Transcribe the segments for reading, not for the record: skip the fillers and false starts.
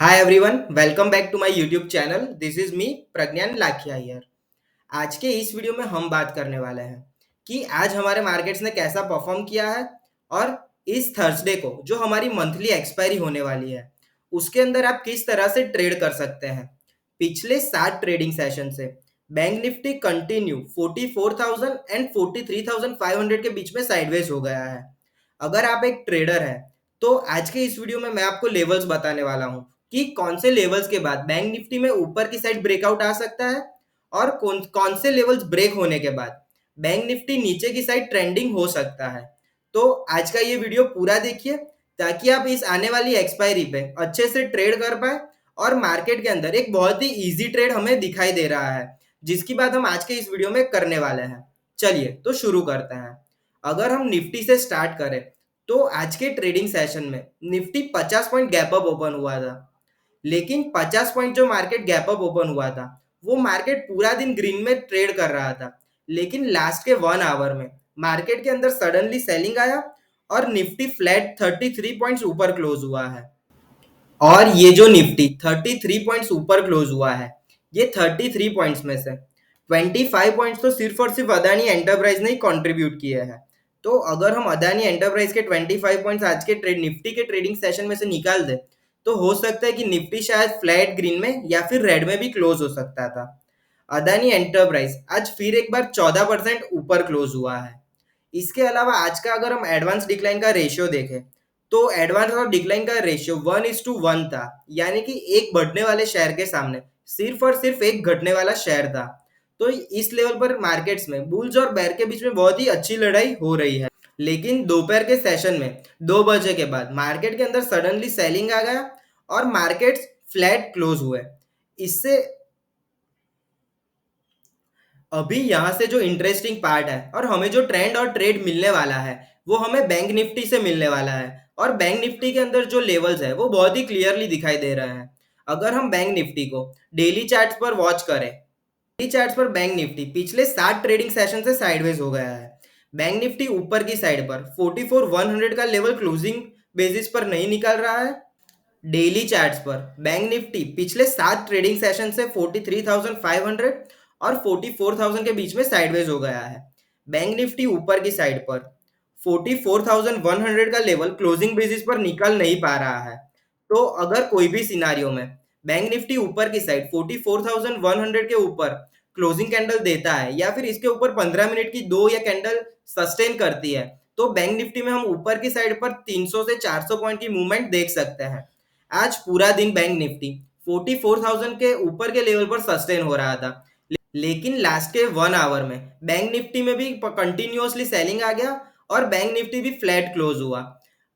Hi everyone, welcome back to my YouTube channel. This is me Pragyan Lakhia here. आज के इस video में हम बात करने वाले हैं कि आज हमारे मार्केट्स ने कैसा परफॉर्म किया है और इस थर्सडे को जो हमारी मंथली एक्सपायरी होने वाली है उसके अंदर आप किस तरह से ट्रेड कर सकते हैं। पिछले 7 ट्रेडिंग सेशन से बैंक निफ्टी कंटिन्यू 44,000 एंड 43,500 के बीच में साइडवेज हो गया है। अगर आप एक ट्रेडर हैं तो आज के इस वीडियो में मैं आपको लेवल्स बताने वाला हूँ कि कौन से लेवल्स के बाद बैंक निफ्टी में ऊपर की साइड ब्रेकआउट आ सकता है और कौन कौन से लेवल्स ब्रेक होने के बाद बैंक निफ्टी नीचे की साइड ट्रेंडिंग हो सकता है। तो आज का ये वीडियो पूरा देखिए ताकि आप इस आने वाली एक्सपायरी पे अच्छे से ट्रेड कर पाए और मार्केट के अंदर एक बहुत ही इजी ट्रेड हमें दिखाई दे रहा है जिसकी बात हम आज के इस वीडियो में करने वाले हैं। चलिए तो शुरू करते हैं। अगर हम निफ्टी से स्टार्ट करें तो आज के ट्रेडिंग सेशन में Nifty 50 point gap up open हुआ था, लेकिन 50 पॉइंट जो मार्केट गैप अप ओपन हुआ था वो मार्केट पूरा दिन ग्रीन में ट्रेड कर रहा था। लेकिन लास्ट के 1 आवर में मार्केट के अंदर सडनली सेलिंग आया और निफ्टी फ्लैट 33 पॉइंट्स ऊपर क्लोज हुआ है। और ये जो निफ्टी 33 पॉइंट्स ऊपर क्लोज हुआ है, ये 33 पॉइंट्स में से 25 पॉइंट्स तो सिर्फ और सिर्फ अदानी एंटरप्राइज ने ही कॉन्ट्रीब्यूट किए हैं। तो अगर हम अदानी एंटरप्राइज के 25 पॉइंट्स आज के ट्रेड निफ्टी के ट्रेडिंग सेशन में से निकाल दें तो हो सकता है कि निफ्टी शायद फ्लैट ग्रीन में या फिर रेड में भी क्लोज हो सकता था। अदानी एंटरप्राइज आज फिर एक बार 14% ऊपर क्लोज हुआ है। इसके अलावा आज का अगर हम एडवांस डिक्लाइन का रेशियो देखें तो एडवांस और डिक्लाइन का रेशियो 1:1 था, यानी कि एक बढ़ने वाले शेयर के सामने सिर्फ और सिर्फ एक घटने वाला शेयर था। तो इस लेवल पर मार्केट्स में बुल्स और बेयर के बीच में बहुत ही अच्छी लड़ाई हो रही है। लेकिन दोपहर के सेशन में 2 बजे के बाद मार्केट के अंदर सडनली सेलिंग आ गया और मार्केट्स फ्लैट क्लोज हुए। इससे अभी यहाँ से जो इंटरेस्टिंग पार्ट है और हमें जो ट्रेंड और ट्रेड मिलने वाला है वो हमें बैंक निफ्टी से मिलने वाला है। और बैंक निफ्टी के अंदर जो लेवल्स है वो बहुत ही क्लियरली दिखाई दे रहे हैं। अगर हम बैंक निफ्टी को डेली चार्ट्स पर वॉच करें, डेली चार्ट्स पर बैंक निफ्टी पिछले 7 ट्रेडिंग सेशन से साइडवेज हो गया है। बैंक निफ्टी ऊपर की साइड पर 44,100 का लेवल क्लोजिंग बेसिस पर नहीं निकल रहा है। डेली चार्ट्स पर बैंक निफ्टी पिछले 7 ट्रेडिंग सेशन से 43,500 और 44,000 के बीच में साइडवेज हो गया है। बैंक निफ्टी ऊपर की साइड पर 44,100 का लेवल क्लोजिंग बेसिस पर निकल नहीं पा रहा है। तो अगर कोई भी सिनारियो में बैंक निफ्टी ऊपर की साइड 44,100 के ऊपर क्लोजिंग कैंडल देता है या फिर इसके ऊपर 15 मिनट की दो या कैंडल सस्टेन करती है तो बैंक निफ्टी में हम ऊपर की साइड पर 300 से 400 पॉइंट की मूवमेंट देख सकते हैं। आज पूरा दिन बैंक निफ्टी 44,000 के ऊपर के लेवल पर सस्टेन हो रहा था, लेकिन लास्ट के 1 आवर में बैंक निफ्टी में भी कंटिन्यूअसली सेलिंग आ गया और बैंक निफ्टी भी फ्लैट क्लोज हुआ।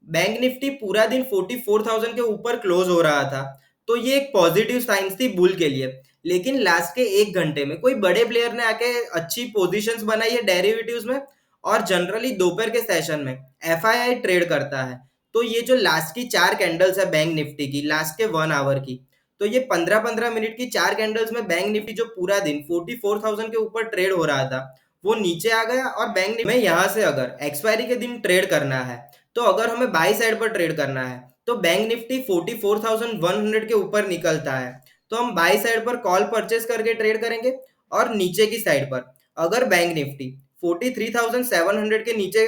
बैंक निफ्टी पूरा दिन 44,000 के ऊपर क्लोज हो रहा था, तो ये एक पॉजिटिव साइंस थी बुल के लिए। लेकिन लास्ट के 1 घंटे में कोई बड़े प्लेयर ने आके अच्छी पोजीशंस बनाई है डेरिवेटिव्स में और जनरली दोपहर के सेशन में एफआईआई ट्रेड करता है। तो ये जो लास्ट की 4 कैंडल्स है बैंक निफ्टी की लास्ट के 1 आवर की, तो ये 15-15 मिनट की 4 कैंडल्स में बैंक निफ्टी जो पूरा दिन 44,000 के ऊपर ट्रेड हो रहा था वो नीचे आ गया। और बैंक निफ्टी में यहाँ से अगर एक्सपायरी के दिन ट्रेड करना है तो अगर हमें बाई साइड पर ट्रेड करना है तो बैंक निफ्टी 44,100 के ऊपर निकलता है तो हम बाई साइड पर कॉल परचेस करके ट्रेड करेंगे। और नीचे की साइड पर अगर बैंक निफ्टी 43,700 के नीचे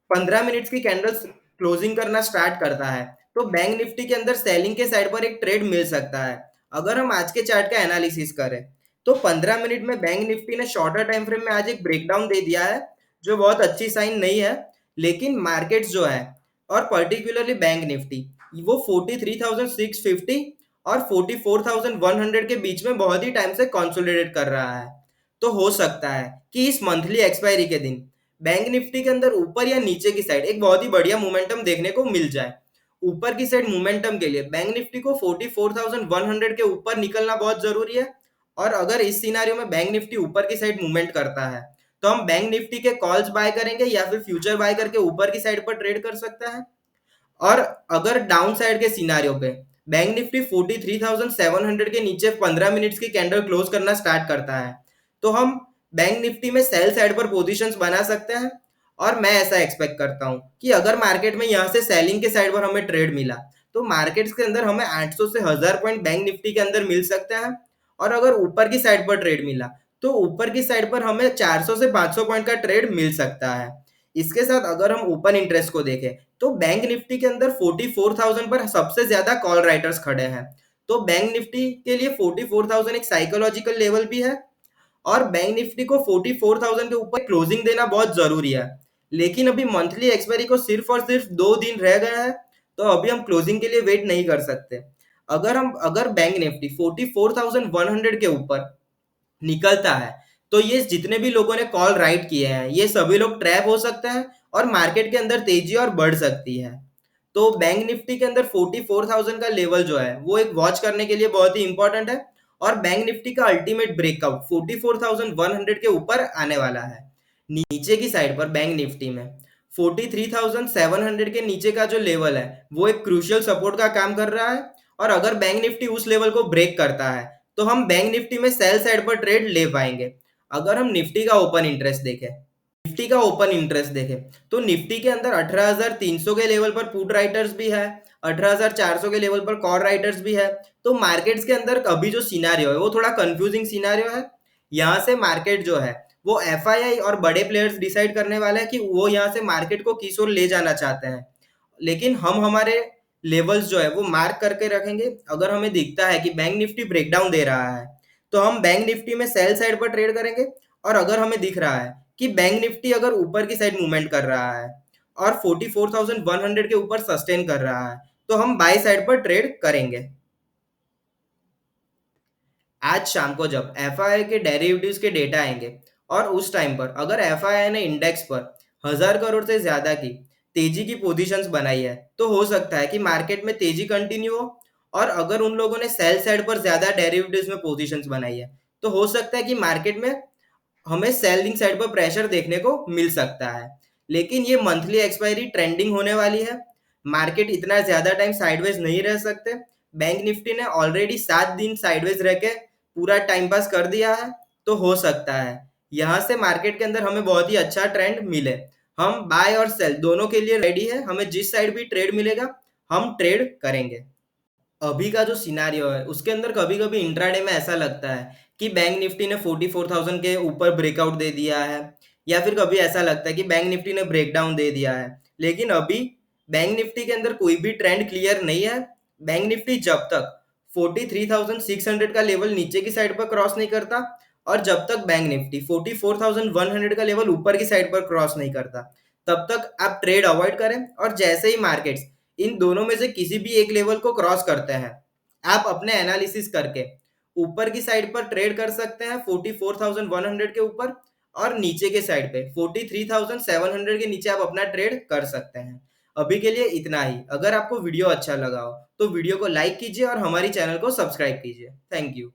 15 मिनट्स की कैंडल्स क्लोजिंग करना स्टार्ट करता है तो बैंक निफ्टी के अंदर सेलिंग के साइड पर एक ट्रेड मिल सकता है। अगर हम आज के चार्ट का एनालिसिस करें तो 15 मिनट में बैंक निफ्टी ने शॉर्टर टाइम फ्रेम में आज एक ब्रेकडाउन दे दिया है जो बहुत अच्छी साइन नहीं है। लेकिन मार्केट्स जो है और पर्टिकुलरली बैंक निफ्टी वो 43,650 और 44,100 के बीच में बहुत ही टाइम से कंसोलिडेट कर रहा है। तो हो सकता है कि इस मंथली एक्सपायरी के दिन बैंक निफ्टी के अंदर ऊपर या नीचे की साइड एक बहुत ही बढ़िया मोमेंटम देखने को मिल जाए। ऊपर की साइड मोमेंटम के लिए बैंक निफ्टी को 44,100 के ऊपर निकलना बहुत जरूरी है। और अगर इस सिनारियो में बैंक निफ्टी ऊपर की साइड मूवमेंट करता है तो हम बैंक निफ्टी के कॉल्स बाय करेंगे या फिर फ्यूचर बाय करके ऊपर की साइड पर ट्रेड कर सकते हैं। और अगर डाउन साइड के सिनारियो पे बैंक निफ्टी 43,700 के नीचे 15 मिनट्स की कैंडल क्लोज करना स्टार्ट करता है तो हम बैंक निफ्टी में सेल साइड पर पोजीशंस बना सकते हैं। और मैं ऐसा एक्सपेक्ट करता हूं कि अगर मार्केट में यहाँ से सेलिंग के साइड पर हमें ट्रेड मिला तो मार्केट्स के अंदर हमें 800 से 1000 पॉइंट बैंक निफ्टी के अंदर मिल सकते हैं। और अगर ऊपर की साइड पर ट्रेड मिला तो ऊपर की साइड पर हमें 400 से 500 पॉइंट का ट्रेड मिल सकता है। इसके साथ अगर हम ओपन इंटरेस्ट को देखें तो बैंक निफ्टी के अंदर 44,000 पर सबसे ज्यादा कॉल राइटर्स खड़े हैं। तो बैंक निफ्टी के लिए 44,000 एक साइकोलॉजिकल लेवल भी है और बैंक निफ्टी को 44,000 के ऊपर क्लोजिंग देना बहुत जरूरी है। लेकिन अभी मंथली एक्सपायरी को सिर्फ और सिर्फ 2 दिन रह गया है, तो अभी हम क्लोजिंग के लिए वेट नहीं कर सकते। अगर बैंक निफ्टी 44,100 के ऊपर निकलता है तो ये जितने भी लोगों ने कॉल राइट किए हैं ये सभी लोग ट्रैप हो सकते हैं और मार्केट के अंदर तेजी और बढ़ सकती है। तो बैंक निफ्टी के अंदर 44,000 का लेवल जो है वो एक वॉच करने के लिए बहुत ही इंपॉर्टेंट है और बैंक निफ्टी का अल्टीमेट ब्रेकआउट 44,100 के ऊपर आने वाला है। नीचे की साइड पर बैंक निफ्टी में 43,700 के नीचे का जो लेवल है वो एक क्रूशियल सपोर्ट का काम कर रहा है और अगर बैंक निफ्टी उस लेवल को ब्रेक करता है तो हम बैंक निफ्टी में सेल साइड पर ट्रेड ले पाएंगे। अगर हम निफ्टी का ओपन इंटरेस्ट देखें तो निफ्टी के अंदर 18,300 के लेवल पर पुट राइटर्स भी है, 18,400 के लेवल पर कॉल राइटर्स भी है। तो मार्केट्स के अंदर अभी जो सिनारियो है वो थोड़ा कंफ्यूजिंग सिनारियो है। यहाँ से मार्केट जो है वो एफआईआई और बड़े प्लेयर्स डिसाइड करने वाले हैं कि वो यहाँ से मार्केट को किस ओर ले जाना चाहते हैं। लेकिन हम हमारे लेवल्स जो है वो मार्क करके रखेंगे। अगर हमें दिखता है कि बैंक निफ्टी ब्रेकडाउन दे रहा है तो हम बैंक निफ्टी में सेल साइड पर ट्रेड करेंगे और अगर हमें दिख रहा है कि बैंक निफ्टी अगर ऊपर की साइड मूवमेंट कर रहा है और 44,100 के ऊपर सस्टेन कर रहा है तो हम बाय साइड पर ट्रेड करेंगे। आज शाम को जब एफआईआई के डेरिवेटिव्स के डेटा आएंगे और उस टाइम पर अगर एफआईआई ने इंडेक्स पर 1000 करोड़ से ज्यादा की तेजी की पोजीशंस बनाई है तो हो सकता है कि मार्केट में तेजी कंटिन्यू हो। और अगर उन लोगों ने सेल साइड पर ज्यादा डेरिवेटिव्स में पोजीशंस बनाई है तो हो सकता है कि मार्केट में हमें सेलिंग साइड पर प्रेशर देखने को मिल सकता है। लेकिन ये मंथली एक्सपायरी ट्रेंडिंग होने वाली है, मार्केट इतना ज्यादा टाइम साइडवेज नहीं रह सकते। बैंक निफ्टी ने ऑलरेडी 7 दिन साइडवेज रह के पूरा टाइम पास कर दिया है, तो हो सकता है यहाँ से मार्केट के अंदर हमें बहुत ही अच्छा ट्रेंड मिले। हम बाय और सेल दोनों के लिए रेडी है, हमें जिस साइड भी ट्रेड मिलेगा हम ट्रेड करेंगे। अभी का जो सिनारियो है उसके अंदर कभी कभी इंट्राडे में ऐसा लगता है कि बैंक निफ्टी ने 44,000 के ऊपर ब्रेकआउट दे दिया है या फिर कभी ऐसा लगता है कि बैंक निफ्टी ने ब्रेकडाउन दे दिया है। लेकिन अभी बैंक निफ्टी के अंदर कोई भी ट्रेंड क्लियर नहीं है। बैंक निफ्टी जब तक 43,600 का लेवल नीचे की साइड पर क्रॉस नहीं करता और जब तक बैंक निफ्टी 44,100 का लेवल ऊपर की साइड पर क्रॉस नहीं करता तब तक आप ट्रेड अवॉइड करें। और जैसे ही मार्केट्स इन दोनों में से किसी भी एक लेवल को क्रॉस करते हैं आप अपने एनालिसिस करके ऊपर की साइड पर ट्रेड कर सकते हैं 44,100 के ऊपर और नीचे के साइड पे 43,700 के नीचे आप अपना ट्रेड कर सकते हैं। अभी के लिए इतना ही। अगर आपको वीडियो अच्छा लगा हो तो वीडियो को लाइक कीजिए और हमारी चैनल को सब्सक्राइब कीजिए। Thank you.